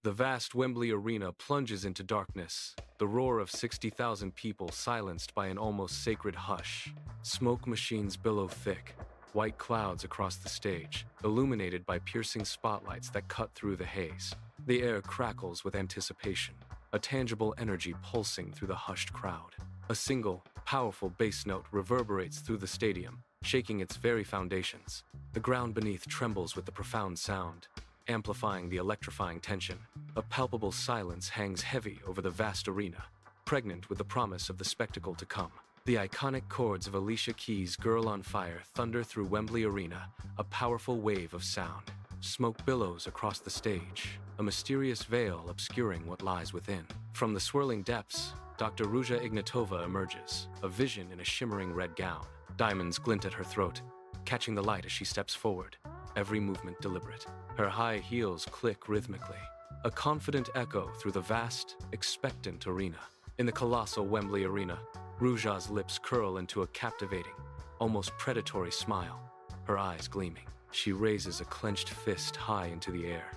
The vast Wembley Arena plunges into darkness, the roar of 60,000 people silenced by an almost sacred hush. Smoke machines billow thick, white clouds across the stage, illuminated by piercing spotlights that cut through the haze. The air crackles with anticipation, a tangible energy pulsing through the hushed crowd. A single, powerful bass note reverberates through the stadium, shaking its very foundations. The ground beneath trembles with the profound sound, amplifying the electrifying tension. A palpable silence hangs heavy over the vast arena, pregnant with the promise of the spectacle to come. The iconic chords of Alicia Keys' Girl on Fire thunder through Wembley Arena, a powerful wave of sound. Smoke billows across the stage, a mysterious veil obscuring what lies within. From the swirling depths, Dr. Ruja Ignatova emerges, a vision in a shimmering red gown. Diamonds glint at her throat, catching the light as she steps forward, every movement deliberate. Her high heels click rhythmically, a confident echo through the vast, expectant arena. In the colossal Wembley Arena, Ruja's lips curl into a captivating, almost predatory smile, her eyes gleaming. She raises a clenched fist high into the air,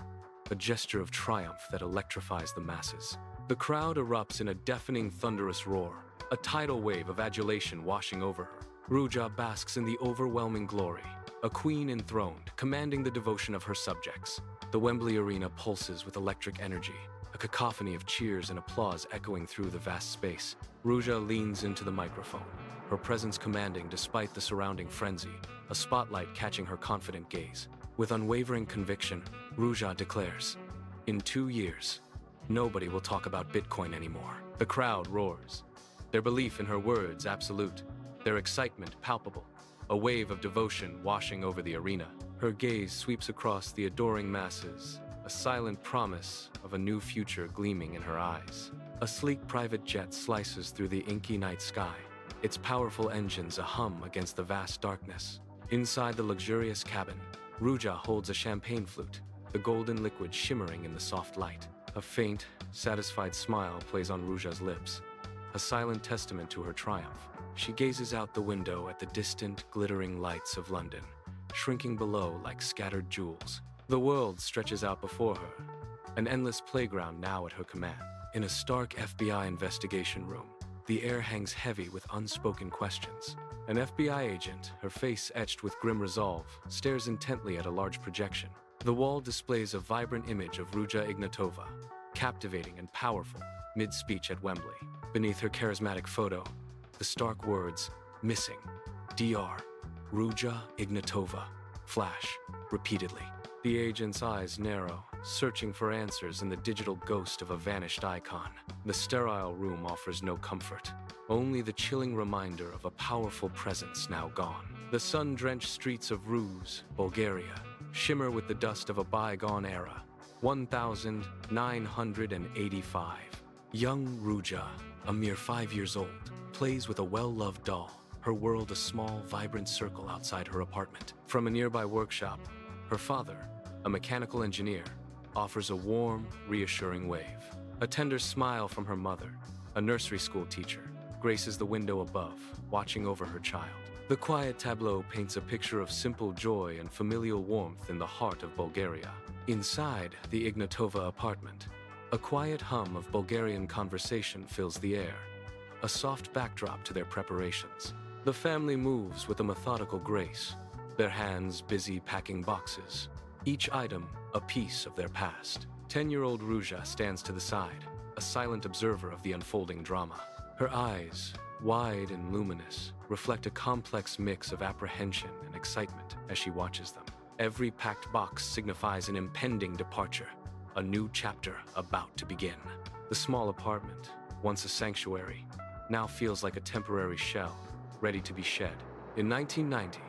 a gesture of triumph that electrifies the masses. The crowd erupts in a deafening, thunderous roar, a tidal wave of adulation washing over her. Ruja basks in the overwhelming glory, a queen enthroned, commanding the devotion of her subjects. The Wembley Arena pulses with electric energy, a cacophony of cheers and applause echoing through the vast space. Ruja leans into the microphone, her presence commanding despite the surrounding frenzy, a spotlight catching her confident gaze. With unwavering conviction, Ruja declares, "In 2 years, nobody will talk about Bitcoin anymore." The crowd roars, their belief in her words absolute, their excitement palpable, a wave of devotion washing over the arena. Her gaze sweeps across the adoring masses, a silent promise of a new future gleaming in her eyes. A sleek private jet slices through the inky night sky, its powerful engines a hum against the vast darkness. Inside the luxurious cabin, Ruja holds a champagne flute, the golden liquid shimmering in the soft light. A faint, satisfied smile plays on Ruja's lips, a silent testament to her triumph. She gazes out the window at the distant, glittering lights of London, shrinking below like scattered jewels. The world stretches out before her, an endless playground now at her command. In a stark FBI investigation room, the air hangs heavy with unspoken questions. An FBI agent, her face etched with grim resolve, stares intently at a large projection. The wall displays a vibrant image of Ruja Ignatova, captivating and powerful, mid-speech at Wembley. Beneath her charismatic photo, the stark words, "Missing, Dr. Ruja Ignatova," flash repeatedly. The agent's eyes narrow, searching for answers in the digital ghost of a vanished icon. The sterile room offers no comfort, only the chilling reminder of a powerful presence now gone. The sun-drenched streets of Ruse, Bulgaria, shimmer with the dust of a bygone era. 1985. Young Ruja, a mere 5 years old, plays with a well-loved doll, her world a small, vibrant circle outside her apartment. From a nearby workshop, her father, a mechanical engineer, offers a warm, reassuring wave. A tender smile from her mother, a nursery school teacher, graces the window above, watching over her child. The quiet tableau paints a picture of simple joy and familial warmth in the heart of Bulgaria. Inside the Ignatova apartment, a quiet hum of Bulgarian conversation fills the air, a soft backdrop to their preparations. The family moves with a methodical grace, their hands busy packing boxes, each item a piece of their past. 10-year-old Ruja stands to the side, a silent observer of the unfolding drama. Her eyes, wide and luminous, reflect a complex mix of apprehension and excitement as she watches them. Every packed box signifies an impending departure, a new chapter about to begin. The small apartment, once a sanctuary, now feels like a temporary shell, ready to be shed. In 1990,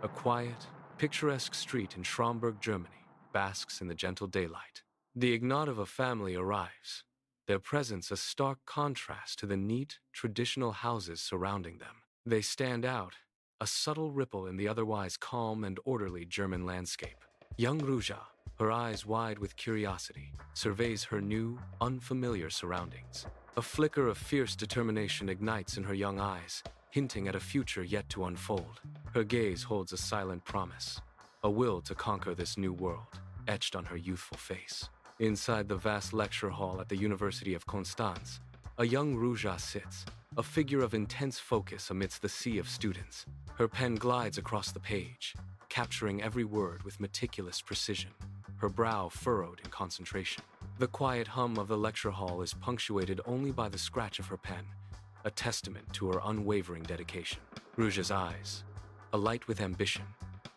a quiet, picturesque street in Schramberg, Germany, basks in the gentle daylight. The Ignatova family arrives, their presence a stark contrast to the neat, traditional houses surrounding them. They stand out, a subtle ripple in the otherwise calm and orderly German landscape. Young Ruja, her eyes wide with curiosity, surveys her new, unfamiliar surroundings. A flicker of fierce determination ignites in her young eyes, hinting at a future yet to unfold. Her gaze holds a silent promise, a will to conquer this new world, etched on her youthful face. Inside the vast lecture hall at the University of Constance, a young Ruja sits, a figure of intense focus amidst the sea of students. Her pen glides across the page, capturing every word with meticulous precision, her brow furrowed in concentration. The quiet hum of the lecture hall is punctuated only by the scratch of her pen, a testament to her unwavering dedication. Ruja's eyes, alight with ambition,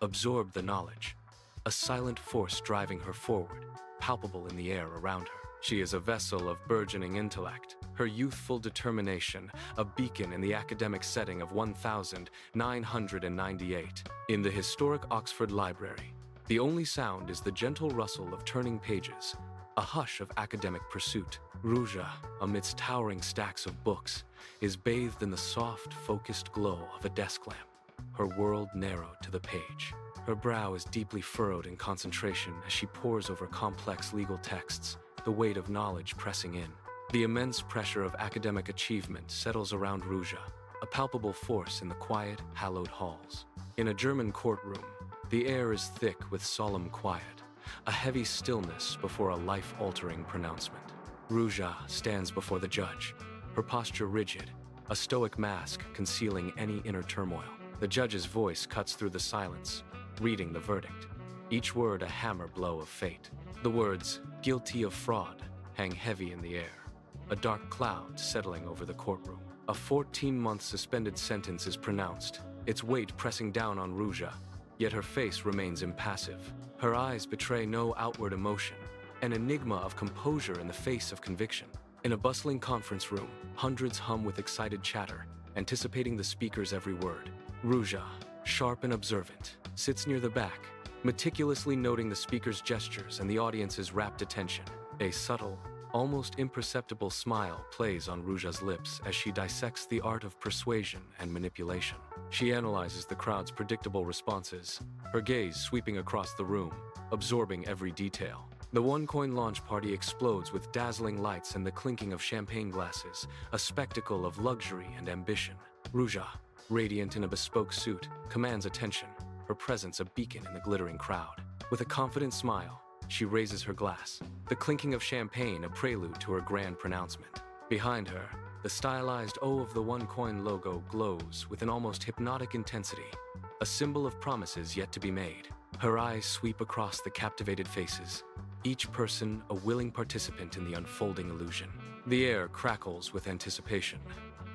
absorb the knowledge, a silent force driving her forward, palpable in the air around her. She is a vessel of burgeoning intellect, her youthful determination a beacon in the academic setting of 1998. In the historic Oxford Library, the only sound is the gentle rustle of turning pages, a hush of academic pursuit. Ruja, amidst towering stacks of books, is bathed in the soft, focused glow of a desk lamp, her world narrowed to the page. Her brow is deeply furrowed in concentration as she pores over complex legal texts, the weight of knowledge pressing in. The immense pressure of academic achievement settles around Ruja, a palpable force in the quiet, hallowed halls. In a German courtroom, the air is thick with solemn quiet, a heavy stillness before a life-altering pronouncement. Ruja stands before the judge, her posture rigid, a stoic mask concealing any inner turmoil. The judge's voice cuts through the silence, reading the verdict, each word a hammer blow of fate. The words, "guilty of fraud," hang heavy in the air, a dark cloud settling over the courtroom. A 14-month suspended sentence is pronounced, its weight pressing down on Ruja, yet her face remains impassive. Her eyes betray no outward emotion, an enigma of composure in the face of conviction. In a bustling conference room, hundreds hum with excited chatter, anticipating the speaker's every word. Ruja, sharp and observant, sits near the back, meticulously noting the speaker's gestures and the audience's rapt attention. A subtle, almost imperceptible smile plays on Ruja's lips as she dissects the art of persuasion and manipulation. She analyzes the crowd's predictable responses, her gaze sweeping across the room, absorbing every detail. The OneCoin launch party explodes with dazzling lights and the clinking of champagne glasses, a spectacle of luxury and ambition. Ruja, radiant in a bespoke suit, commands attention, her presence a beacon in the glittering crowd. With a confident smile, she raises her glass, the clinking of champagne a prelude to her grand pronouncement. Behind her, the stylized O of the OneCoin logo glows with an almost hypnotic intensity, a symbol of promises yet to be made. Her eyes sweep across the captivated faces, each person a willing participant in the unfolding illusion. The air crackles with anticipation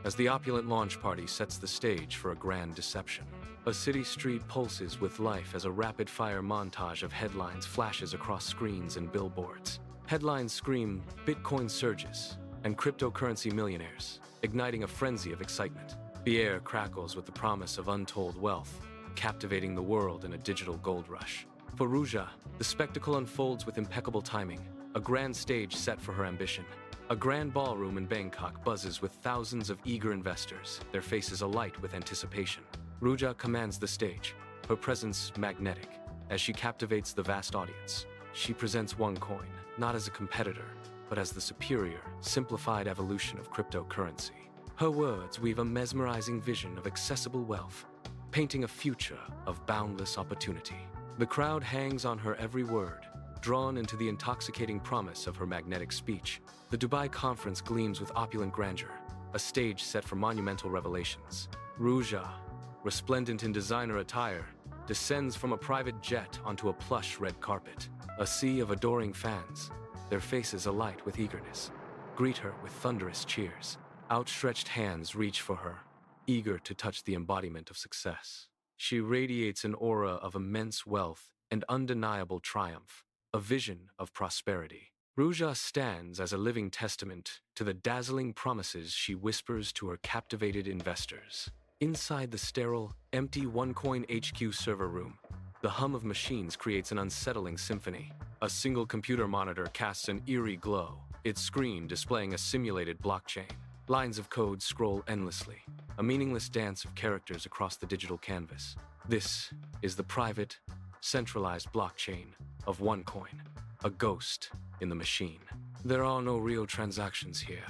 as the opulent launch party sets the stage for a grand deception. A city street pulses with life as a rapid-fire montage of headlines flashes across screens and billboards. Headlines scream, "Bitcoin surges," and "Cryptocurrency millionaires," igniting a frenzy of excitement. The air crackles with the promise of untold wealth, captivating the world in a digital gold rush. For Ruja, the spectacle unfolds with impeccable timing, a grand stage set for her ambition. A grand ballroom in Bangkok buzzes with thousands of eager investors, their faces alight with anticipation. Ruja commands the stage, her presence magnetic, as she captivates the vast audience. She presents OneCoin, not as a competitor, but as the superior, simplified evolution of cryptocurrency. Her words weave a mesmerizing vision of accessible wealth, painting a future of boundless opportunity. The crowd hangs on her every word, drawn into the intoxicating promise of her magnetic speech. The Dubai conference gleams with opulent grandeur, a stage set for monumental revelations. Ruja, resplendent in designer attire, descends from a private jet onto a plush red carpet. A sea of adoring fans, their faces alight with eagerness, greet her with thunderous cheers. Outstretched hands reach for her, eager to touch the embodiment of success. She radiates an aura of immense wealth and undeniable triumph, a vision of prosperity. Ruja stands as a living testament to the dazzling promises she whispers to her captivated investors. Inside the sterile, empty OneCoin HQ server room, the hum of machines creates an unsettling symphony. A single computer monitor casts an eerie glow, its screen displaying a simulated blockchain. Lines of code scroll endlessly, a meaningless dance of characters across the digital canvas. This is the private, centralized blockchain of OneCoin, a ghost in the machine. There are no real transactions here,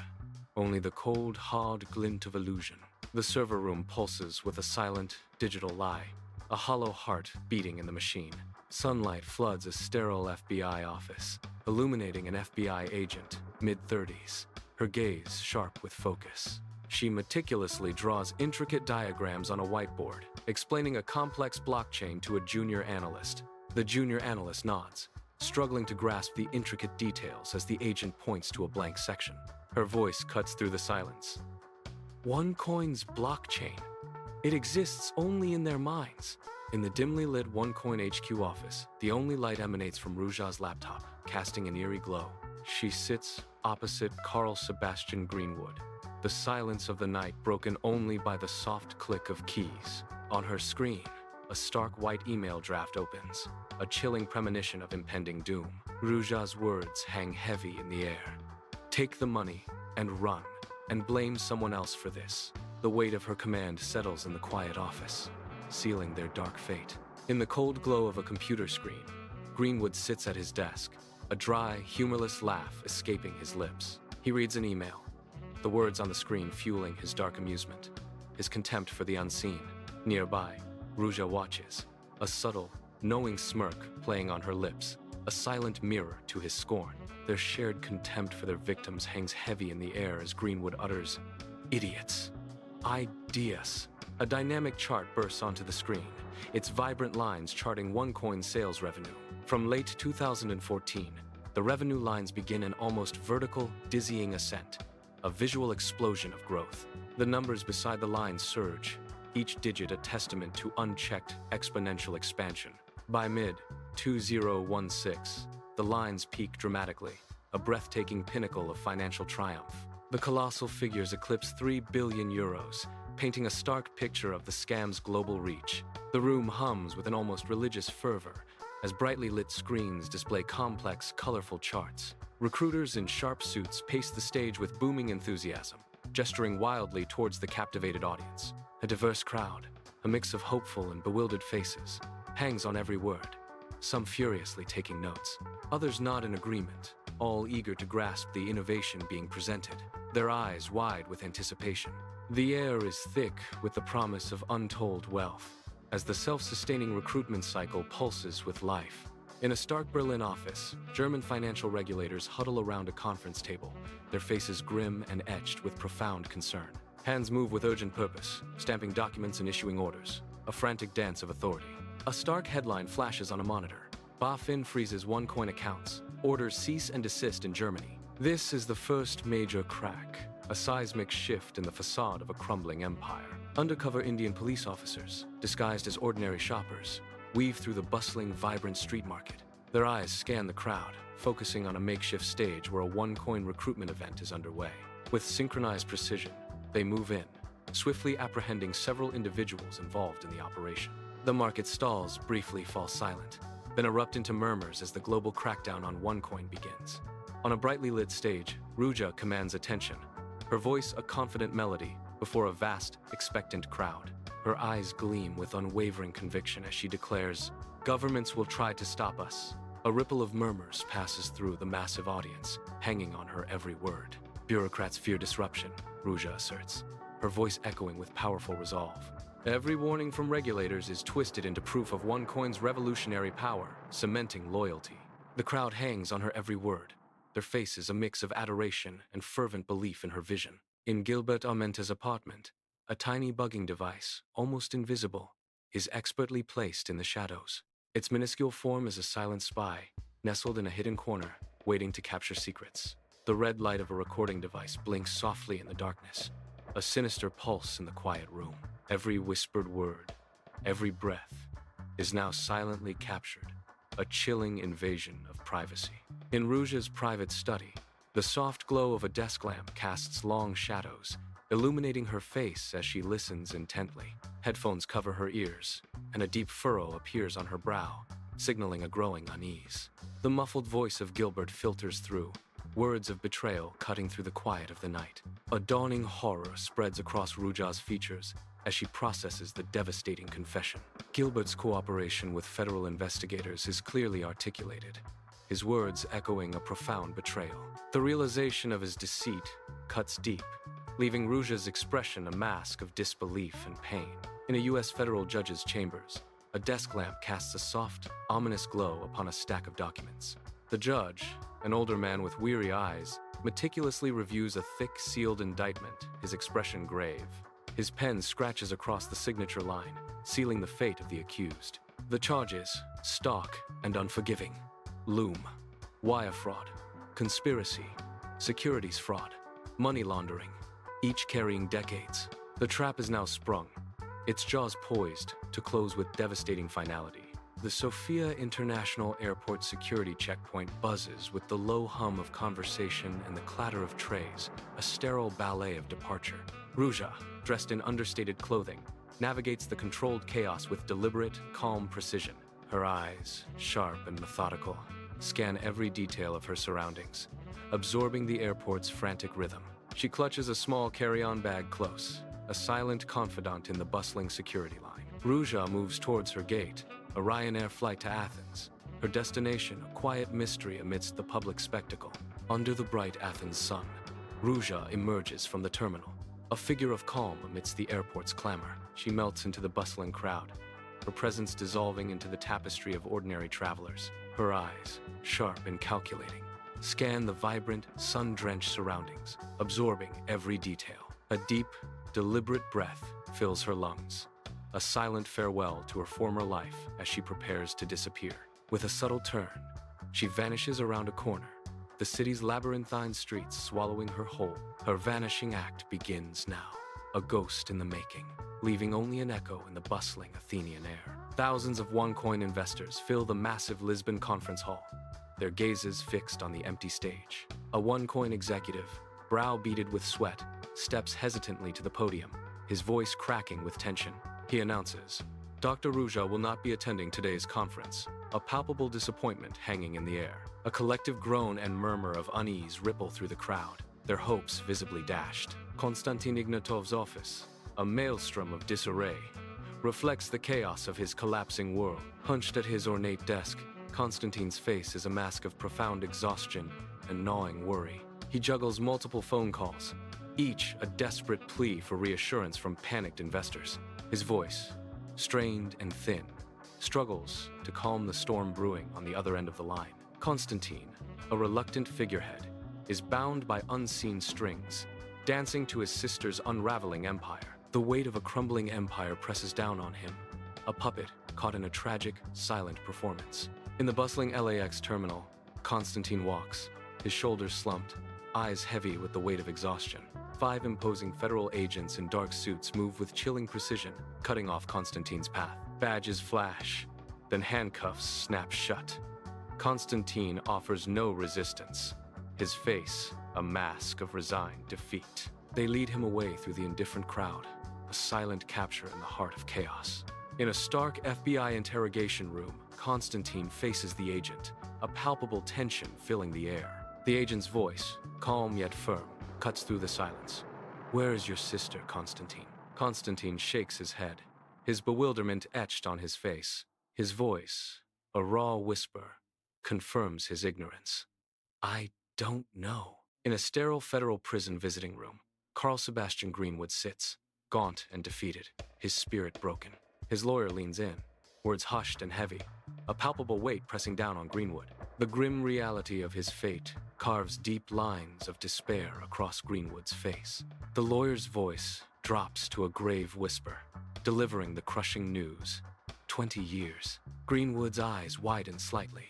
only the cold, hard glint of illusion. The server room pulses with a silent, digital lie, a hollow heart beating in the machine. Sunlight floods a sterile FBI office, illuminating an FBI agent, mid-30s, her gaze sharp with focus. She meticulously draws intricate diagrams on a whiteboard, explaining a complex blockchain to a junior analyst. The junior analyst nods, struggling to grasp the intricate details as the agent points to a blank section. Her voice cuts through the silence. OneCoin's blockchain. It exists only in their minds. In the dimly lit OneCoin HQ office, the only light emanates from Ruja's laptop, casting an eerie glow. She sits opposite Carl Sebastian Greenwood, the silence of the night broken only by the soft click of keys. On her screen, a stark white email draft opens, a chilling premonition of impending doom. Ruja's words hang heavy in the air. Take the money and run, and blame someone else for this. The weight of her command settles in the quiet office, sealing their dark fate. In the cold glow of a computer screen, Greenwood sits at his desk, a dry, humorless laugh escaping his lips. He reads an email, the words on the screen fueling his dark amusement, his contempt for the unseen. Nearby, Ruja watches, a subtle, knowing smirk playing on her lips, a silent mirror to his scorn. Their shared contempt for their victims hangs heavy in the air as Greenwood utters, "Idiots. Ideas." A dynamic chart bursts onto the screen, its vibrant lines charting OneCoin sales revenue. From late 2014, the revenue lines begin an almost vertical, dizzying ascent, a visual explosion of growth. The numbers beside the lines surge, each digit a testament to unchecked exponential expansion. By mid-2016, the lines peak dramatically, a breathtaking pinnacle of financial triumph. The colossal figures eclipse 3 billion euros, painting a stark picture of the scam's global reach. The room hums with an almost religious fervor, as brightly lit screens display complex, colorful charts. Recruiters in sharp suits pace the stage with booming enthusiasm, gesturing wildly towards the captivated audience. A diverse crowd, a mix of hopeful and bewildered faces, hangs on every word, some furiously taking notes. Others nod in agreement, all eager to grasp the innovation being presented, their eyes wide with anticipation. The air is thick with the promise of untold wealth, as the self-sustaining recruitment cycle pulses with life. In a stark Berlin office, German financial regulators huddle around a conference table, their faces grim and etched with profound concern. Hands move with urgent purpose, stamping documents and issuing orders, a frantic dance of authority. A stark headline flashes on a monitor. BaFin freezes OneCoin accounts, orders cease and desist in Germany. This is the first major crack, a seismic shift in the facade of a crumbling empire. Undercover Indian police officers, disguised as ordinary shoppers, weave through the bustling, vibrant street market. Their eyes scan the crowd, focusing on a makeshift stage where a OneCoin recruitment event is underway. With synchronized precision, they move in, swiftly apprehending several individuals involved in the operation. The market stalls, briefly fall silent, then erupt into murmurs as the global crackdown on OneCoin begins. On a brightly lit stage, Ruja commands attention, her voice a confident melody before a vast, expectant crowd. Her eyes gleam with unwavering conviction as she declares, "Governments will try to stop us." A ripple of murmurs passes through the massive audience, hanging on her every word. "Bureaucrats fear disruption," Ruja asserts, her voice echoing with powerful resolve. "Every warning from regulators is twisted into proof of OneCoin's revolutionary power, cementing loyalty." The crowd hangs on her every word, their faces a mix of adoration and fervent belief in her vision. In Gilbert Armenta's apartment, a tiny bugging device, almost invisible, is expertly placed in the shadows. Its minuscule form is a silent spy, nestled in a hidden corner, waiting to capture secrets. The red light of a recording device blinks softly in the darkness, a sinister pulse in the quiet room. Every whispered word, every breath, is now silently captured, a chilling invasion of privacy. In Ruja's private study, the soft glow of a desk lamp casts long shadows, illuminating her face as she listens intently. Headphones cover her ears, and a deep furrow appears on her brow, signaling a growing unease. The muffled voice of Gilbert filters through, words of betrayal cutting through the quiet of the night. A dawning horror spreads across Ruja's features as she processes the devastating confession. Gilbert's cooperation with federal investigators is clearly articulated, his words echoing a profound betrayal. The realization of his deceit cuts deep, leaving Ruja's expression a mask of disbelief and pain. In a U.S. federal judge's chambers, a desk lamp casts a soft, ominous glow upon a stack of documents. The judge, an older man with weary eyes, meticulously reviews a thick, sealed indictment, his expression grave. His pen scratches across the signature line, sealing the fate of the accused. The charges, stark and unforgiving, loom. Wire fraud, conspiracy, securities fraud, money laundering, each carrying decades. The trap is now sprung, its jaws poised to close with devastating finality. The Sofia International Airport security checkpoint buzzes with the low hum of conversation and the clatter of trays, a sterile ballet of departure. Ruja, dressed in understated clothing, navigates the controlled chaos with deliberate, calm precision. Her eyes, sharp and methodical, scan every detail of her surroundings, absorbing the airport's frantic rhythm. She clutches a small carry-on bag close, a silent confidant in the bustling security line. Ruja moves towards her gate, a Ryanair flight to Athens. Her destination, a quiet mystery amidst the public spectacle. Under the bright Athens sun, Ruja emerges from the terminal, a figure of calm amidst the airport's clamor. She melts into the bustling crowd, her presence dissolving into the tapestry of ordinary travelers. Her eyes, sharp and calculating, scan the vibrant, sun-drenched surroundings, absorbing every detail. A deep, deliberate breath fills her lungs, a silent farewell to her former life as she prepares to disappear. With a subtle turn, she vanishes around a corner, the city's labyrinthine streets swallowing her whole. Her vanishing act begins now, a ghost in the making, leaving only an echo in the bustling Athenian air. Thousands of OneCoin investors fill the massive Lisbon conference hall, their gazes fixed on the empty stage. A OneCoin executive, brow beaded with sweat, steps hesitantly to the podium, his voice cracking with tension. He announces, Dr. Ruja will not be attending today's conference, a palpable disappointment hanging in the air. A collective groan and murmur of unease ripple through the crowd, their hopes visibly dashed. Konstantin Ignatov's office, a maelstrom of disarray, reflects the chaos of his collapsing world. Hunched at his ornate desk, Konstantin's face is a mask of profound exhaustion and gnawing worry. He juggles multiple phone calls, each a desperate plea for reassurance from panicked investors. His voice, strained and thin, struggles to calm the storm brewing on the other end of the line. Konstantin, a reluctant figurehead, is bound by unseen strings, dancing to his sister's unraveling empire. The weight of a crumbling empire presses down on him, a puppet caught in a tragic, silent performance. In the bustling LAX terminal, Konstantin walks, his shoulders slumped, eyes heavy with the weight of exhaustion. 5 imposing federal agents in dark suits move with chilling precision, cutting off Konstantin's path. Badges flash, then handcuffs snap shut. Konstantin offers no resistance, his face a mask of resigned defeat. They lead him away through the indifferent crowd, a silent capture in the heart of chaos. In a stark FBI interrogation room, Konstantin faces the agent, a palpable tension filling the air. The agent's voice, calm yet firm, cuts through the silence. Where is your sister, Konstantin? Konstantin shakes his head, his bewilderment etched on his face. His voice, a raw whisper, confirms his ignorance. I don't know. In a sterile federal prison visiting room, Carl Sebastian Greenwood sits, gaunt and defeated, his spirit broken. His lawyer leans in, words hushed and heavy, a palpable weight pressing down on Greenwood. The grim reality of his fate carves deep lines of despair across Greenwood's face. The lawyer's voice drops to a grave whisper, delivering the crushing news. 20 years. Greenwood's eyes widen slightly,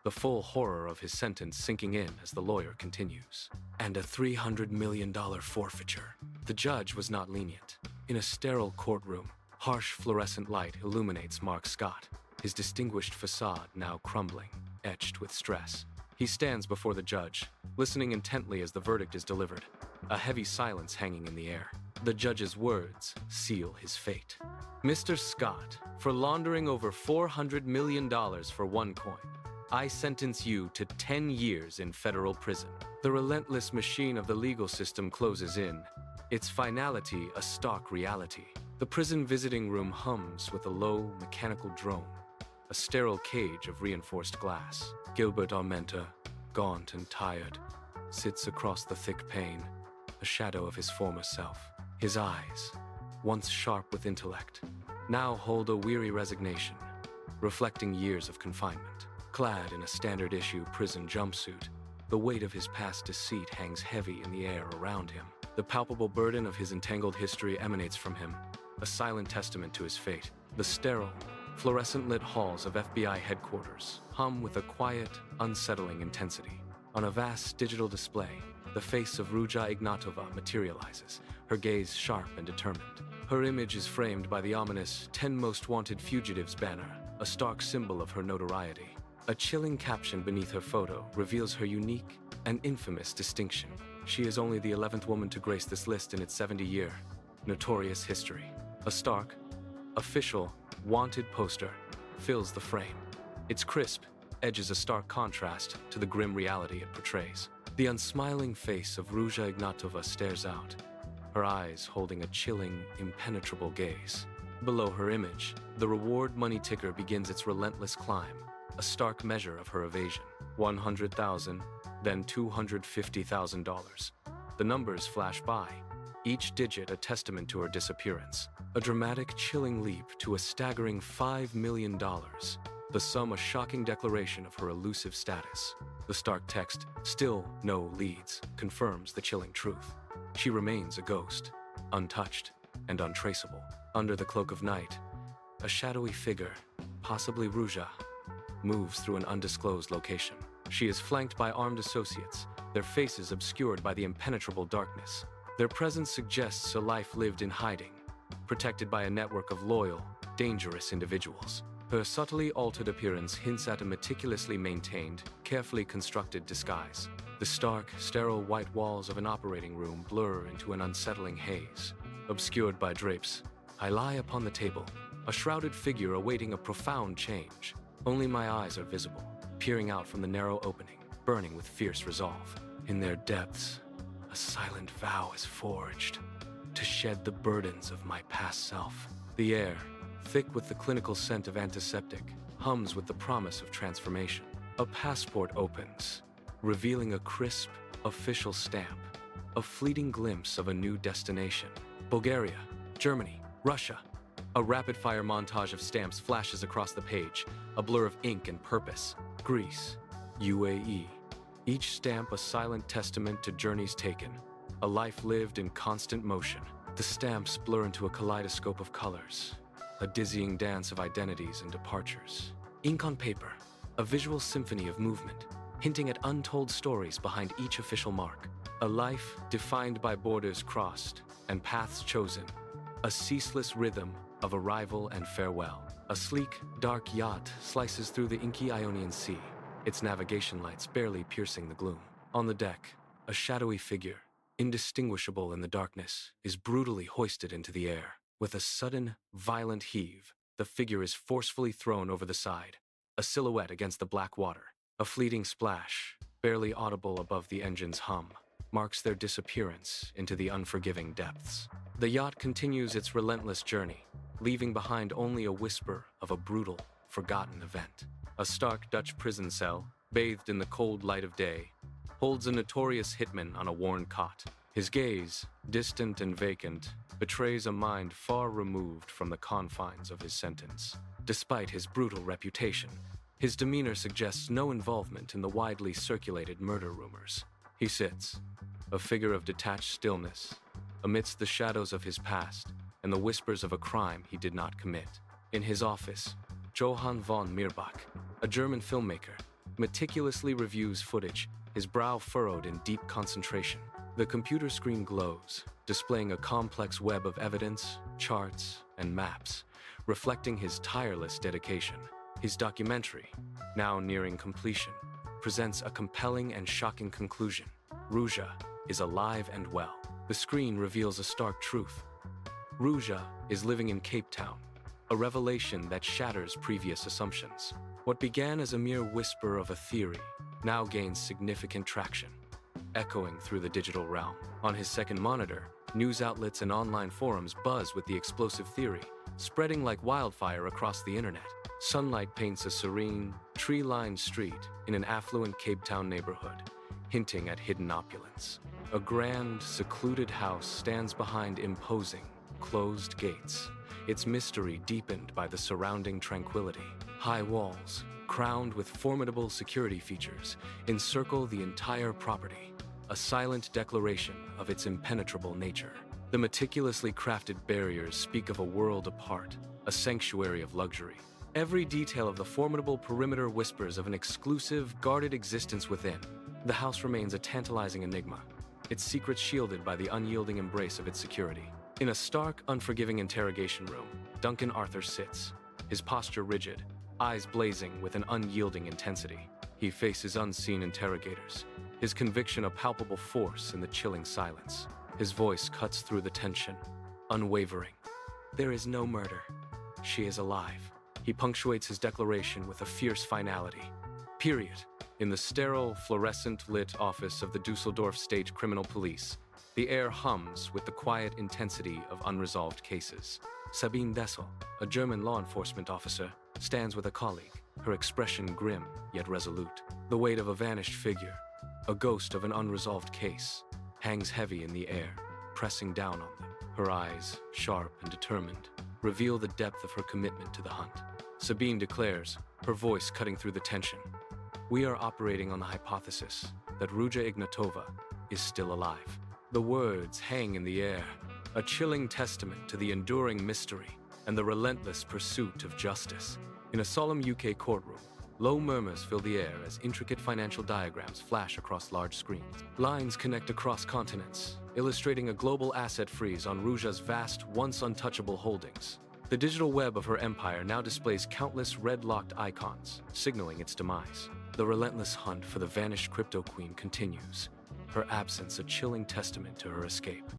the full horror of his sentence sinking in as the lawyer continues. And a $300 million forfeiture. The judge was not lenient. In a sterile courtroom, harsh fluorescent light illuminates Mark Scott, his distinguished facade now crumbling, etched with stress. He stands before the judge, listening intently as the verdict is delivered, a heavy silence hanging in the air. The judge's words seal his fate. Mr. Scott, for laundering over $400 million for OneCoin, I sentence you to 10 years in federal prison. The relentless machine of the legal system closes in, its finality a stark reality. The prison visiting room hums with a low, mechanical drone, a sterile cage of reinforced glass. Gilbert Armenta, gaunt and tired, sits across the thick pane, a shadow of his former self. His eyes, once sharp with intellect, now hold a weary resignation, reflecting years of confinement. Clad in a standard-issue prison jumpsuit, the weight of his past deceit hangs heavy in the air around him. The palpable burden of his entangled history emanates from him, a silent testament to his fate. The sterile, fluorescent-lit halls of FBI headquarters hum with a quiet, unsettling intensity. On a vast digital display, the face of Ruja Ignatova materializes, her gaze sharp and determined. Her image is framed by the ominous 10 Most Wanted Fugitives banner, a stark symbol of her notoriety. A chilling caption beneath her photo reveals her unique and infamous distinction. She is only the 11th woman to grace this list in its 70-year, notorious history. A stark, official, wanted poster fills the frame. Its crisp edges a stark contrast to the grim reality it portrays. The unsmiling face of Ruja Ignatova stares out, her eyes holding a chilling, impenetrable gaze. Below her image, the reward money ticker begins its relentless climb, a stark measure of her evasion. $100,000, then $250,000. The numbers flash by, each digit a testament to her disappearance. A dramatic, chilling leap to a staggering $5 million. The sum a shocking declaration of her elusive status. The stark text, "Still no leads," confirms the chilling truth. She remains a ghost, untouched and untraceable. Under the cloak of night, a shadowy figure, possibly Ruja, moves through an undisclosed location. She is flanked by armed associates, their faces obscured by the impenetrable darkness. Their presence suggests a life lived in hiding, protected by a network of loyal, dangerous individuals. Her subtly altered appearance hints at a meticulously maintained, carefully constructed disguise. The stark, sterile white walls of an operating room blur into an unsettling haze. Obscured by drapes, I lie upon the table, a shrouded figure awaiting a profound change. Only my eyes are visible, peering out from the narrow opening, burning with fierce resolve. In their depths, a silent vow is forged, to shed the burdens of my past self. The air, thick with the clinical scent of antiseptic, hums with the promise of transformation. A passport opens, revealing a crisp, official stamp, a fleeting glimpse of a new destination. Bulgaria, Germany, Russia. A rapid-fire montage of stamps flashes across the page, a blur of ink and purpose. Greece, UAE. Each stamp a silent testament to journeys taken, a life lived in constant motion. The stamps blur into a kaleidoscope of colors, a dizzying dance of identities and departures. Ink on paper, a visual symphony of movement, hinting at untold stories behind each official mark. A life defined by borders crossed and paths chosen. A ceaseless rhythm of arrival and farewell. A sleek, dark yacht slices through the inky Ionian Sea, its navigation lights barely piercing the gloom. On the deck, a shadowy figure, indistinguishable in the darkness, is brutally hoisted into the air. With a sudden, violent heave, the figure is forcefully thrown over the side, a silhouette against the black water. A fleeting splash, barely audible above the engine's hum, marks their disappearance into the unforgiving depths. The yacht continues its relentless journey, leaving behind only a whisper of a brutal, forgotten event. A stark Dutch prison cell, bathed in the cold light of day, holds a notorious hitman on a worn cot. His gaze, distant and vacant, betrays a mind far removed from the confines of his sentence. Despite his brutal reputation, his demeanor suggests no involvement in the widely circulated murder rumors. He sits, a figure of detached stillness, amidst the shadows of his past and the whispers of a crime he did not commit. In his office, Johann von Mirbach, a German filmmaker, meticulously reviews footage, his brow furrowed in deep concentration. The computer screen glows, displaying a complex web of evidence, charts, and maps, reflecting his tireless dedication. His documentary, now nearing completion, presents a compelling and shocking conclusion. Ruja is alive and well. The screen reveals a stark truth. Ruja is living in Cape Town, a revelation that shatters previous assumptions. What began as a mere whisper of a theory now gains significant traction, echoing through the digital realm. On his second monitor, news outlets and online forums buzz with the explosive theory, spreading like wildfire across the internet. Sunlight paints a serene, tree-lined street in an affluent Cape Town neighborhood, hinting at hidden opulence. A grand, secluded house stands behind imposing, closed gates, its mystery deepened by the surrounding tranquility. High walls, crowned with formidable security features, encircle the entire property, a silent declaration of its impenetrable nature. The meticulously crafted barriers speak of a world apart, a sanctuary of luxury. Every detail of the formidable perimeter whispers of an exclusive, guarded existence within. The house remains a tantalizing enigma, its secrets shielded by the unyielding embrace of its security. In a stark, unforgiving interrogation room, Duncan Arthur sits, his posture rigid, eyes blazing with an unyielding intensity. He faces unseen interrogators, his conviction a palpable force in the chilling silence. His voice cuts through the tension, unwavering. There is no murder. She is alive. He punctuates his declaration with a fierce finality. Period. In the sterile, fluorescent-lit office of the Dusseldorf State Criminal Police, the air hums with the quiet intensity of unresolved cases. Sabine Dessel, a German law enforcement officer, stands with a colleague, her expression grim yet resolute. The weight of a vanished figure, a ghost of an unresolved case, hangs heavy in the air, pressing down on them. Her eyes, sharp and determined, reveal the depth of her commitment to the hunt. Sabine declares, her voice cutting through the tension. We are operating on the hypothesis that Ruja Ignatova is still alive. The words hang in the air, a chilling testament to the enduring mystery and the relentless pursuit of justice. In a solemn UK courtroom, low murmurs fill the air as intricate financial diagrams flash across large screens. Lines connect across continents, illustrating a global asset freeze on Ruja's vast, once untouchable holdings. The digital web of her empire now displays countless red-locked icons, signaling its demise. The relentless hunt for the vanished Cryptoqueen continues, her absence a chilling testament to her escape.